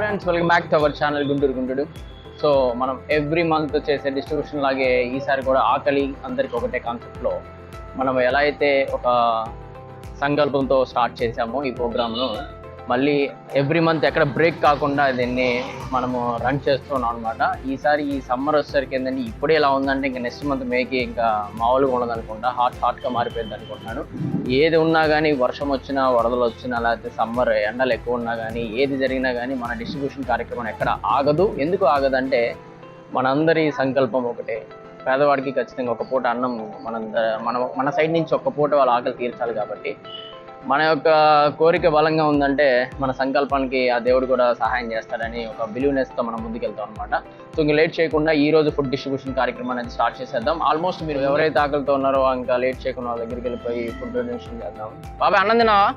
Friends, welcome back to our channel Guntur Guntudu. So మనం every month చేసే distribution లాగే ఈసారి కూడా ఆకలి అందరికి ఒకటే కాన్సెప్ట్లో మనం ఎలా అయితే ఒక సంకల్పంతో స్టార్ట్ చేసామో ఈ ప్రోగ్రామ్ను మళ్ళీ ఎవ్రీ మంత్ ఎక్కడ బ్రేక్ కాకుండా దీన్ని మనము రన్ చేస్తున్నాం అనమాట. ఈసారి ఈ సమ్మర్ వచ్చేసరికి ఏంటంటే ఇప్పుడే ఎలా ఉందంటే ఇంకా నెక్స్ట్ మంత్ మేకి ఇంకా మామూలుగా ఉండదు అనుకుంటా, హాట్గా మారిపోయింది అనుకుంటున్నాను. ఏది ఉన్నా కానీ వర్షం వచ్చినా, వరదలు వచ్చినా, లేకపోతే సమ్మర్ ఎండలు ఎక్కువ ఉన్నా కానీ, ఏది జరిగినా కానీ మన డిస్ట్రిబ్యూషన్ కార్యక్రమం ఎక్కడ ఆగదు. ఎందుకు ఆగదంటే మనందరి సంకల్పం ఒకటే, పేదవాడికి ఖచ్చితంగా ఒక పూట అన్నం మన సైడ్ నుంచి ఒక్క పూట వాళ్ళ ఆకలి తీర్చాలి. కాబట్టి మన యొక్క కోరిక బలంగా ఉందంటే మన సంకల్పానికి ఆ దేవుడు కూడా సహాయం చేస్తాడని ఒక బిలీవ్నెస్తో మనం ముందుకెళ్తాం అనమాట. సో ఇంకా లేట్ చేయకుండా ఈ రోజు ఫుడ్ డిస్ట్రిబ్యూషన్ కార్యక్రమం అనేది స్టార్ట్ చేసేద్దాం. ఆల్మోస్ట్ మీరు ఎవరైతే ఆకలితో ఉన్నారో ఇంకా లేట్ చేయకుండా వాళ్ళ దగ్గరికి వెళ్ళిపోయి ఫుడ్ డొనేషన్ చేద్దాం. బాబాయ్ అన్నం తినావా?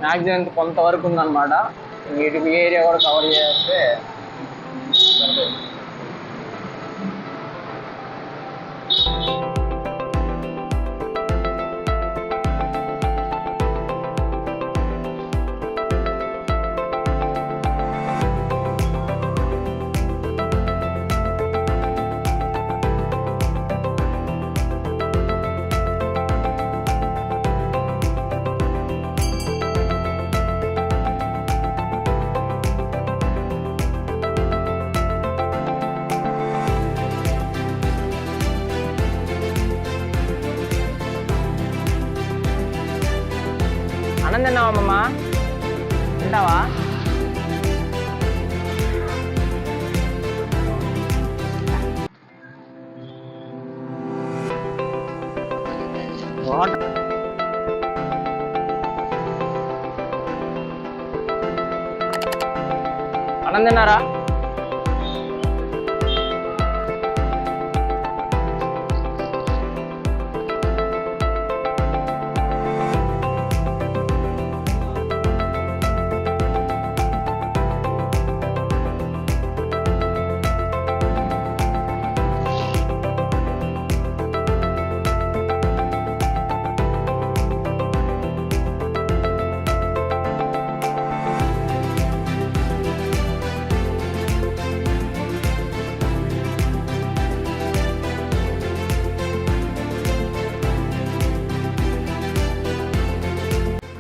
మ్యాక్సిమం కొంతవరకు ఉందన్నమాట. వీటి ఏరియా కూడా కవర్ చేస్తే అన్నం తిన్నావా అమ్మమ్మ? తింటావా? అన్నం తిన్నారా?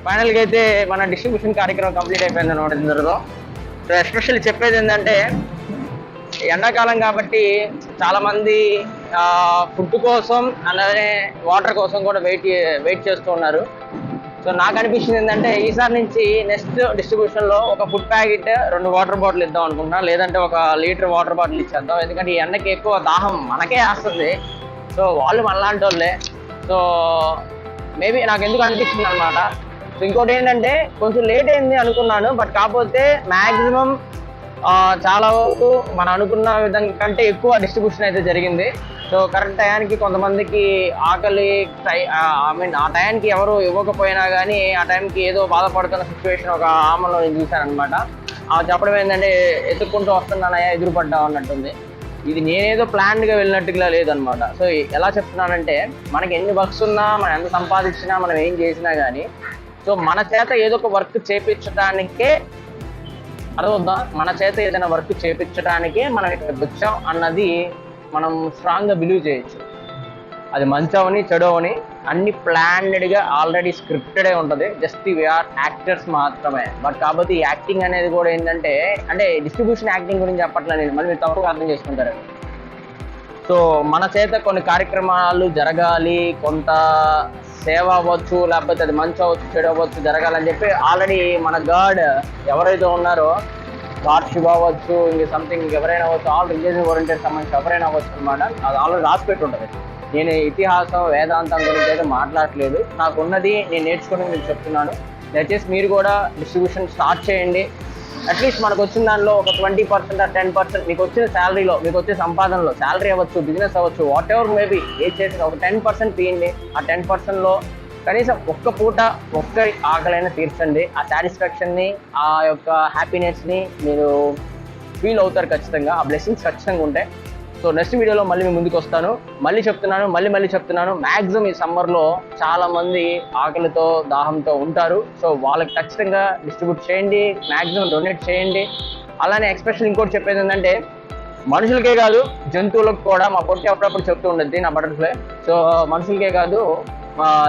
ఫైనల్గా అయితే మన డిస్ట్రిబ్యూషన్ కార్యక్రమం కంప్లీట్ అయిపోయింది అనమాట ఇందరితో. సో ఎస్పెషల్లీ చెప్పేది ఏంటంటే ఎండాకాలం కాబట్టి చాలామంది ఫుడ్ కోసం అలానే వాటర్ కోసం కూడా వెయిట్ చేస్తూ ఉన్నారు. సో నాకు అనిపించింది ఏంటంటే ఈసారి నుంచి నెక్స్ట్ డిస్ట్రిబ్యూషన్లో ఒక ఫుడ్ ప్యాకెట్ 2 వాటర్ బాటిల్ ఇద్దాం అనుకుంటున్నా, లేదంటే 1 లీటర్ వాటర్ బాటిల్ ఇచ్చేద్దాం. ఎందుకంటే ఈ ఎండకి ఎక్కువ దాహం మనకే వేస్తుంది. సో వాళ్ళు మనలాంటి వాళ్ళే. సో మేబీ నాకు ఎందుకు అనిపించింది అనమాట. సో ఇంకోటి ఏంటంటే కొంచెం లేట్ అయింది అనుకున్నాను, బట్ కాకపోతే మ్యాక్సిమం చాలా వరకు మనం అనుకున్న విధంగా కంటే ఎక్కువ డిస్ట్రిబ్యూషన్ అయితే జరిగింది. సో కరెక్ట్ టయానికి కొంతమందికి ఆకలి ఆ టయానికి ఎవరు ఇవ్వకపోయినా కానీ ఆ టైంకి ఏదో బాధపడుతున్న సిచ్యువేషన్ ఒక ఆమెలో నేను చూశాను అనమాట. చెప్పడం ఏంటంటే ఎత్తుక్కుంటూ వస్తున్నానయ్యా ఎదురుపడ్డా అన్నట్టుంది. ఇది నేనేదో ప్లాన్డ్గా వెళ్ళినట్టుగా లేదనమాట. సో ఎలా చెప్తున్నానంటే, మనకి ఎన్ని వర్క్స్ ఉన్నా, మనం ఎంత సంపాదించినా, మనం ఏం చేసినా కానీ, సో మన చేత ఏదో ఒక వర్క్ చేపించడానికే అర్థమవుతుందా, మన చేత ఏదైనా వర్క్ చేపించడానికే మనం ఇక్కడికి వచ్చాం అన్నది మనం స్ట్రాంగ్గా బిలీవ్ చేయొచ్చు. అది మంచి అవని చెడు అవని అన్ని ప్లాన్డ్గా ఆల్రెడీ స్క్రిప్టెడే ఉంటుంది. జస్ట్ వీఆర్ యాక్టర్స్ మాత్రమే. బట్ కాబట్టి ఈ యాక్టింగ్ అనేది కూడా ఏంటంటే, అంటే డిస్ట్రిబ్యూషన్ యాక్టింగ్ గురించి చెప్పట్లేదు నేను, మళ్ళీ మీరు తప్పుగా అర్థం చేసుకుంటారు. సో మన చేత కొన్ని కార్యక్రమాలు జరగాలి, కొంత సేవ అవ్వచ్చు, లేకపోతే అది మంచి అవ్వచ్చు, చెడు అవ్వచ్చు, జరగాలని చెప్పి ఆల్రెడీ మన గాడ్ ఎవరైతే ఉన్నారో, గాడ్ శివ అవ్వచ్చు, ఇంక సంథింగ్ ఎవరైనా అవ్వచ్చు, ఆల్ రిలీజియన్ ఓరియంటెడ్ సంబంధించి ఎవరైనా అవ్వచ్చు అనమాట. అది ఆల్రెడీ రాసిపెట్టి ఉంటుంది. నేను ఇతిహాసం వేదాంతం గురించి అయితే మాట్లాడట్లేదు. నాకున్నది నేను నేర్చుకుని మీకు చెప్తున్నాను. దయచేసి మీరు కూడా డిస్ట్రిబ్యూషన్ స్టార్ట్ చేయండి. అట్లీస్ట్ మనకు వచ్చిన దానిలో ఒక 20% ఆర్ 10% మీకు వచ్చిన శాలరీలో, మీకు వచ్చే సంపాదనలో, శాలరీ అవ్వచ్చు, బిజినెస్ అవ్వచ్చు, వాట్ ఎవర్ మేబీ, ఏది చేసిన ఒక 10% తీయండి. ఆ 10%లో కనీసం ఒక్క పూట ఒక్కరి ఆకలైనా తీర్చండి. ఆ సాటిస్ఫాక్షన్ని, ఆ యొక్క హ్యాపీనెస్ని మీరు ఫీల్ అవుతారు ఖచ్చితంగా. ఆ బ్లెస్సింగ్స్ ఖచ్చితంగా ఉంటాయి. సో నెక్స్ట్ వీడియోలో మళ్ళీ మీ ముందుకు వస్తాను. మళ్ళీ చెప్తున్నాను, మ్యాక్సిమం ఈ సమ్మర్లో చాలామంది ఆకలితో, దాహంతో ఉంటారు. సో వాళ్ళకి ఖచ్చితంగా డిస్ట్రిబ్యూట్ చేయండి, మ్యాక్సిమం డొనేట్ చేయండి. అలానే ఎక్స్పెషల్ ఇంకోటి చెప్పేది ఏంటంటే, మనుషులకే కాదు జంతువులకు కూడా, మా పొట్టి అప్పుడప్పుడు చెప్తూ ఉండద్ది నా బటర్ఫ్లై. సో మనుషులకే కాదు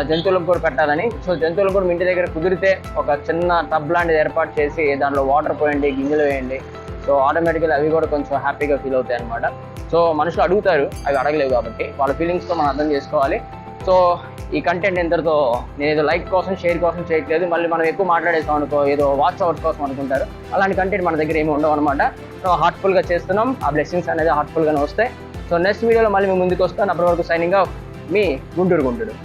జంతువులకు కూడా పెట్టాలని. సో జంతువులకు కూడా మీ ఇంటి దగ్గర కుదిరితే ఒక చిన్న టబ్ లాంటిది ఏర్పాటు చేసి దాంట్లో వాటర్ పోయండి, గింజలు వేయండి. సో ఆటోమేటిక్గా అవి కూడా కొంచెం హ్యాపీగా ఫీల్ అవుతాయి అనమాట. సో మనుషులు అడుగుతారు, అవి అడగలేవు కాబట్టి వాళ్ళ ఫీలింగ్స్తో మనం అర్థం చేసుకోవాలి. సో ఈ కంటెంట్ ఇంతటితో, నేను ఏదో లైక్ కోసం, షేర్ కోసం చేయట్లేదు. మళ్ళీ మనం ఎక్కువ మాట్లాడేసాం అనుకో, ఏదో వాచ్ అవర్స్ కోసం అనుకుంటారు. అలాంటి కంటెంట్ మన దగ్గర ఏమి ఉండవు అనమాట. సో హార్ట్ఫుల్గా చేస్తున్నాం. ఆ బ్లెస్సింగ్స్ అనేది హార్ట్ఫుల్గానే వస్తాయి. సో నెక్స్ట్ వీడియోలో మళ్ళీ మేము ముందుకు వస్తాను. అప్పటి వరకు సైనింగ్ ఆఫ్, మీ గుంటూరు.